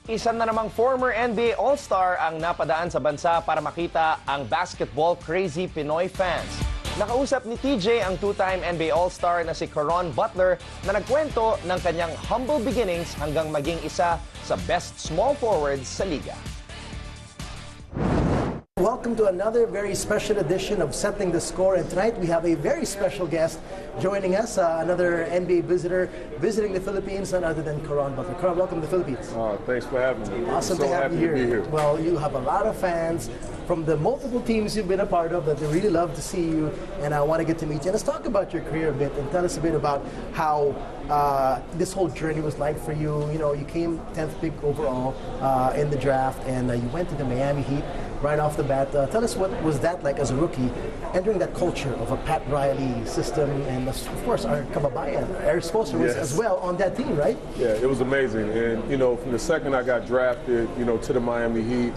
Isa na namang former NBA All-Star ang napadaan sa bansa para makita ang basketball-crazy Pinoy fans. Nakausap ni TJ ang two-time NBA All-Star na si Caron Butler na nagkwento ng kanyang humble beginnings hanggang maging isa sa best small forwards sa liga. Welcome to another very special edition of Settling the Score, and tonight we have a very special guest joining us, another NBA visitor visiting the Philippines, none other than Caron Butler. Caron, welcome to the Philippines. Thanks for having me. Awesome so to have you happy to be here. Well, you have a lot of fans from the multiple teams you've been a part of that they really love to see you, and I want to get to meet you. Let's talk about your career a bit and tell us a bit about how this whole journey was like for you. You know, you came 10th pick overall in the draft, and you went to the Miami Heat right off the bat. Tell us what was that like as a rookie, entering that culture of a Pat Riley system, and of course our kababayan, Eric Spoelstra was as well on that team, right? Yeah, it was amazing. And, you know, from the second I got drafted, you know, to the Miami Heat,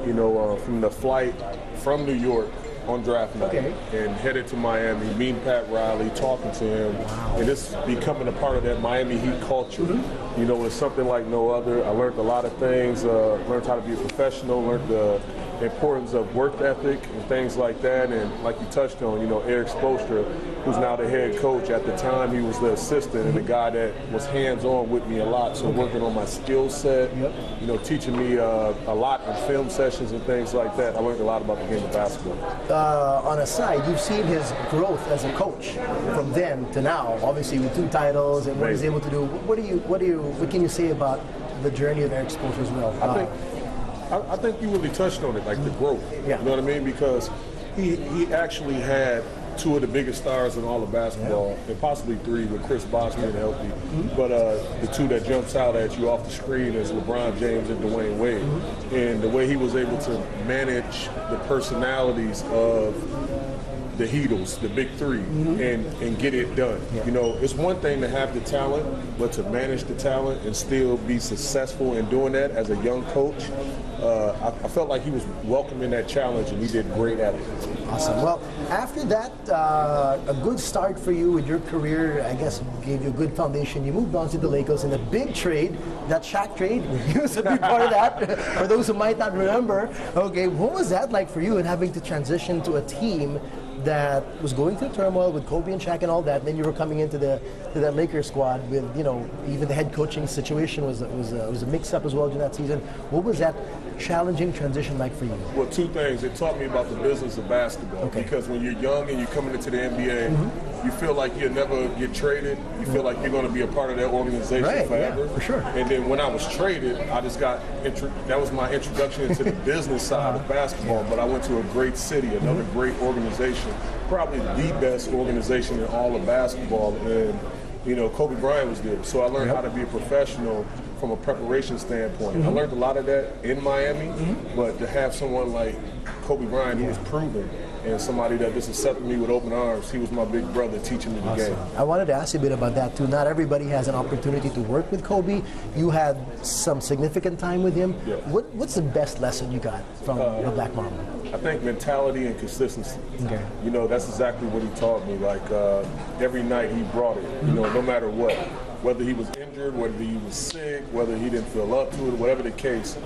you know, from the flight from New York on draft night and headed to Miami, meeting Pat Riley, talking to him, and just becoming a part of that Miami Heat culture. You know, it's something like no other. I learned a lot of things, learned how to be a professional, learned the importance of work ethic and things like that. And like you touched on, you know, Eric Spoelstra, who's now the head coach. At the time, he was the assistant and the guy that was hands-on with me a lot. So working on my skill set, you know, teaching me a lot in film sessions and things like that. I learned a lot about the game of basketball. On a side, you've seen his growth as a coach from then to now. Obviously, with 2 titles and what he's able to do. What can you say about the journey of Eric Spoelstra as well? I think you really touched on it, like the growth. You know what I mean? Because he actually had 2 of the biggest stars in all of basketball, and possibly 3 with Chris Bosh being healthy. But the 2 that jumps out at you off the screen is LeBron James and Dwayne Wade. And the way he was able to manage the personalities of the Heatles, the big 3, and get it done. You know, it's one thing to have the talent, but to manage the talent and still be successful in doing that as a young coach, I felt like he was welcoming that challenge, and he did great at it. Awesome. Well, after that, a good start for you with your career, I guess, gave you a good foundation. You moved on to the Lakers in a big trade, that Shaq trade. You was a big part of that, for those who might not remember. Okay, what was that like for you in having to transition to a team that was going through turmoil with Kobe and Shaq and all that, and then you were coming into that Lakers squad with, you know, even the head coaching situation was a mix-up as well during that season. What was that challenging transition like for you? Well, 2 things. It taught me about the business of basketball, because when you're young and you're coming into the NBA, you feel like you'll never get traded. You feel like you're going to be a part of that organization forever. Yeah, for sure. And then when I was traded, I just got, that was my introduction into the business side of basketball, but I went to a great city, another great organization, probably the best organization in all of basketball, and, you know, Kobe Bryant was there. So I learned how to be a professional from a preparation standpoint. I learned a lot of that in Miami, but to have someone like Kobe Bryant who was proven, and somebody that just accepted me with open arms, he was my big brother teaching me the game. I wanted to ask you a bit about that too. Not everybody has an opportunity to work with Kobe. You had some significant time with him. What's the best lesson you got from the Black Mamba? I think mentality and consistency. You know, that's exactly what he taught me. Like every night he brought it, you know, no matter what. Whether he was injured, whether he was sick, whether he didn't feel up to it, whatever the case,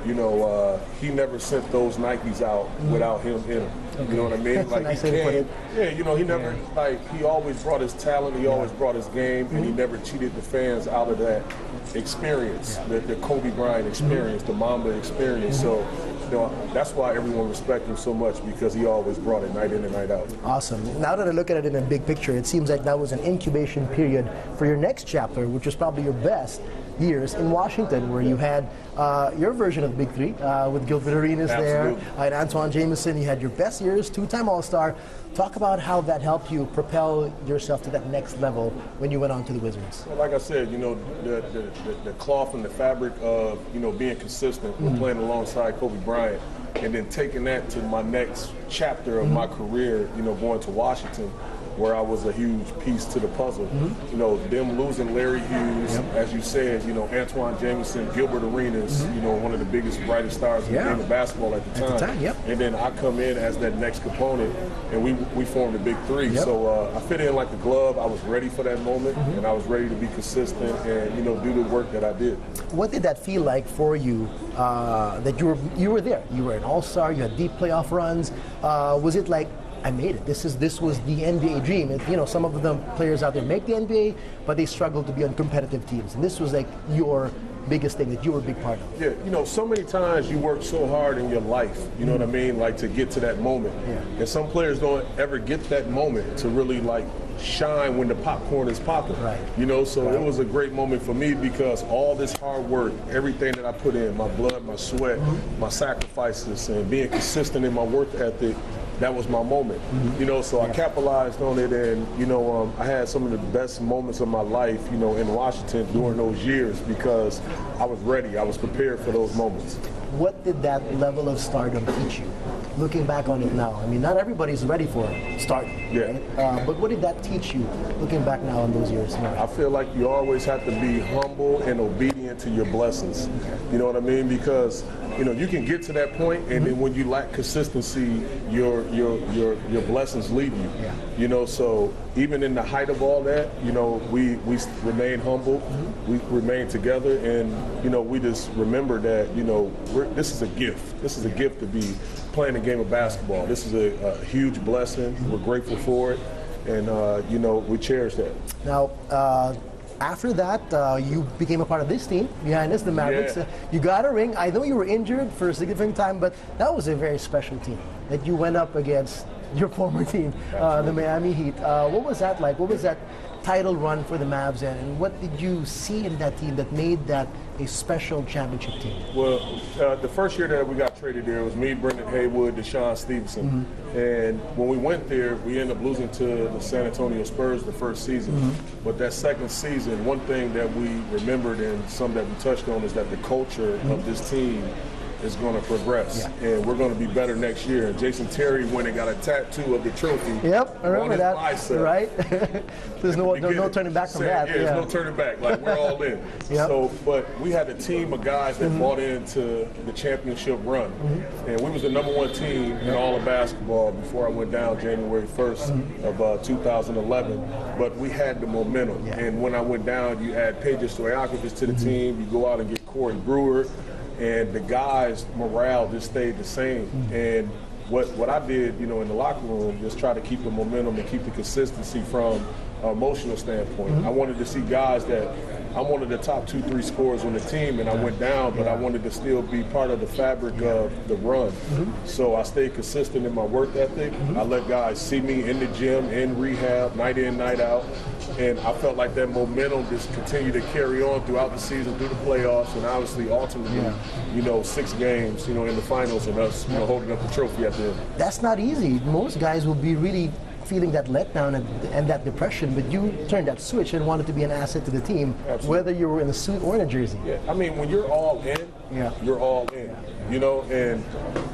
you know, he never sent those Nikes out without him in them. You know what I mean? Like nice he came, you know, he never, like, he always brought his talent, he always brought his game, and he never cheated the fans out of that experience, the Kobe Bryant experience, the Mamba experience. So, you know, that's why everyone respects him so much, because he always brought it night in and night out. Awesome. Now that I look at it in a big picture, it seems like that was an incubation period for your next chapter, which was probably your best years in Washington, where you had your version of the Big 3 with Gilbert Arenas there, and Antoine Jameson. You had your best years, 2-time All-Star. Talk about how that helped you propel yourself to that next level when you went on to the Wizards. Well, like I said, you know, the cloth and the fabric of, you know, being consistent, playing alongside Kobe Bryant, and then taking that to my next chapter of my career, you know, going to Washington. where I was a huge piece to the puzzle. You know, them losing Larry Hughes, as you said, you know, Antoine Jameson, Gilbert Arenas, you know, one of the biggest, brightest stars in the game of basketball at the time. And then I come in as that next component, and we formed a big three. So I fit in like a glove. I was ready for that moment, and I was ready to be consistent and, you know, do the work that I did. What did that feel like for you, that you were there? You were an all-star, you had deep playoff runs. Was it like, I made it. This was the NBA dream. You know, some of the players out there make the NBA, but they struggle to be on competitive teams. And this was like your biggest thing that you were a big part of. Yeah, you know, so many times you work so hard in your life, you know what I mean, like to get to that moment. And some players don't ever get that moment to really like shine when the popcorn is popping. You know, so it was a great moment for me because all this hard work, everything that I put in, my blood, my sweat, my sacrifices, and being consistent in my work ethic, that was my moment. You know, so I capitalized on it, and, you know, I had some of the best moments of my life, you know, in Washington during those years because I was ready. I was prepared for those moments. What did that level of stardom teach you? Looking back on it now, I mean, not everybody's ready for stardom. Right? But what did that teach you, looking back now on those years? I feel like you always have to be humble and obedient to your blessings. You know what I mean? Because, you know, you can get to that point, and then when you lack consistency, your blessings leave you. You know, so even in the height of all that, you know, we remain humble, we remain together, and, you know, we just remember that, you know, this is a gift. This is a gift to be playing a game of basketball. This is a huge blessing. We're grateful for it, and you know, we cherish that. Now, after that, you became a part of this team behind us, the Mavericks. You got a ring. I know you were injured for a significant time, but that was a very special team that you went up against your former team, the Miami Heat. What was that like? What was that title run for the Mavs, and what did you see in that team that made that a special championship team? Well, the first year that we got traded there, it was me, Brendan Haywood, Deshaun Stevenson. And when we went there, we ended up losing to the San Antonio Spurs the first season. But that second season, one thing that we remembered and some that we touched on is that the culture of this team is going to progress, and we're going to be better next year. And Jason Terry went and got a tattoo of the trophy. I remember that. Bicep. Right? There's no turning back from that. There's no turning back. Like, we're all in. So, but we had a team of guys that bought into the championship run, and we was the #1 team in all of basketball before I went down January 1st of 2011. But we had the momentum, and when I went down, you add Peja Stojakovic to the team. You go out and get Corey Brewer. And the guys' morale just stayed the same. And what I did, you know, in the locker room, just try to keep the momentum and keep the consistency from an emotional standpoint. I wanted to see guys that I'm one of the top 2-3 scorers on the team, and I went down, but I wanted to still be part of the fabric of the run. So I stayed consistent in my work ethic. I let guys see me in the gym, in rehab, night in, night out. And I felt like that momentum just continued to carry on throughout the season, through the playoffs, and obviously, ultimately, you know, 6 games, you know, in the finals, and us, you know, holding up the trophy at the end. That's not easy. Most guys will be really feeling that letdown and that depression, but you turned that switch and wanted to be an asset to the team, whether you were in a suit or in a jersey. I mean, when you're all in, you're all in. You know, and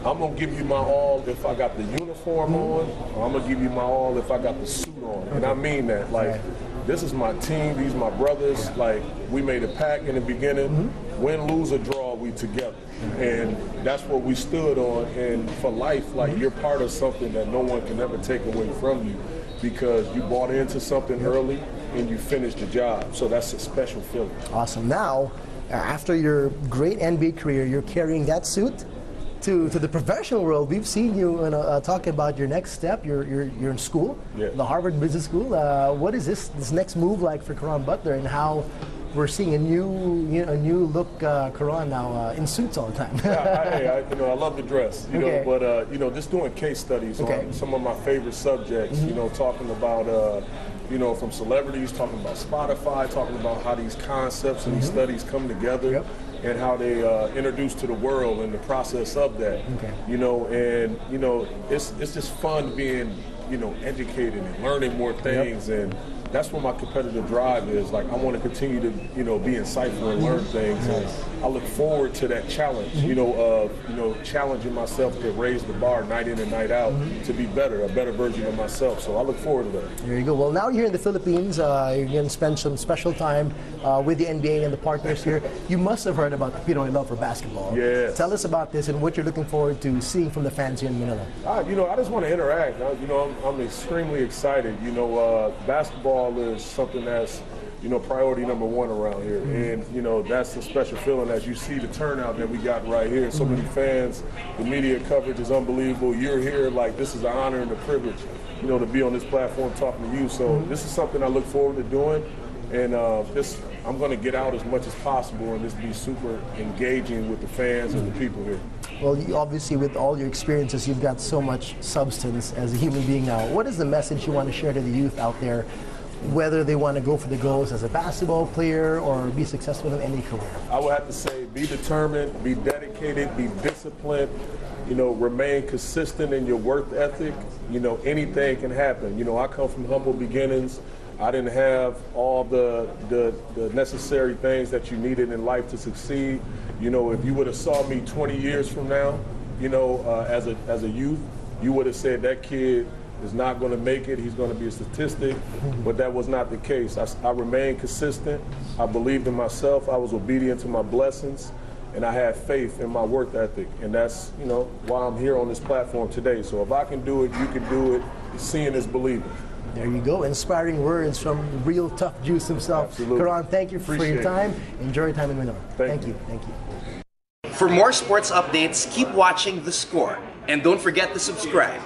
I'm going to give you my all if I got the uniform on, or I'm going to give you my all if I got the suit on. And I mean that. Like, this is my team, these are my brothers. Like, we made a pact in the beginning. Win, lose, or draw, we together. And that's what we stood on. And for life, like, you're part of something that no one can ever take away from you because you bought into something early and you finished the job. So that's a special feeling. Awesome. Now, after your great NBA career, you're carrying that suit to the professional world. We've seen you talking about your next step. You're in school, the Harvard Business School. What is this next move like for Caron Butler, and how we're seeing a new look Caron now in suits all the time? I love the dress, but you know, just doing case studies on some of my favorite subjects. You know, talking about you know, from celebrities, talking about Spotify, talking about how these concepts and these studies come together. And how they introduced to the world and the process of that, you know, and you know, it's just fun being you know, educated and learning more things. And that's what my competitive drive is. Like, I want to continue to, you know, be insightful and learn things. And I look forward to that challenge, you know, of, you know, challenging myself to raise the bar night in and night out to be better, a better version of myself. So I look forward to that. There you go. Well, now you're in the Philippines. You're going to spend some special time with the NBA and the partners here. You must have heard about the Pinoy love for basketball. Yes. Tell us about this and what you're looking forward to seeing from the fans here in Manila. You know, I just want to interact. You know, I'm extremely excited. You know, basketball is something that's, you know, priority number one around here. And, you know, that's a special feeling as you see the turnout that we got right here. So many fans, the media coverage is unbelievable. You're here, like, this is an honor and a privilege, you know, to be on this platform talking to you. So this is something I look forward to doing. And I'm going to get out as much as possible and just be super engaging with the fans and the people here. Well, you, obviously, with all your experiences, you've got so much substance as a human being now. What is the message you want to share to the youth out there, whether they want to go for the goals as a basketball player or be successful in any career? I would have to say be determined, be dedicated, be disciplined, you know, remain consistent in your work ethic. You know, anything can happen. You know, I come from humble beginnings. I didn't have all the necessary things that you needed in life to succeed. You know, if you would have saw me 20 years from now, you know, as a youth, you would have said that kid is not going to make it. He's going to be a statistic. But that was not the case. I remained consistent. I believed in myself. I was obedient to my blessings. And I had faith in my work ethic. And that's, you know, why I'm here on this platform today. So if I can do it, you can do it. Seeing is believing. There you go. Inspiring words from real tough juice himself. Absolutely. Caron, thank you for your time. Enjoy your time in Manila. Thank you. Thank you. For more sports updates, keep watching The Score. And don't forget to subscribe.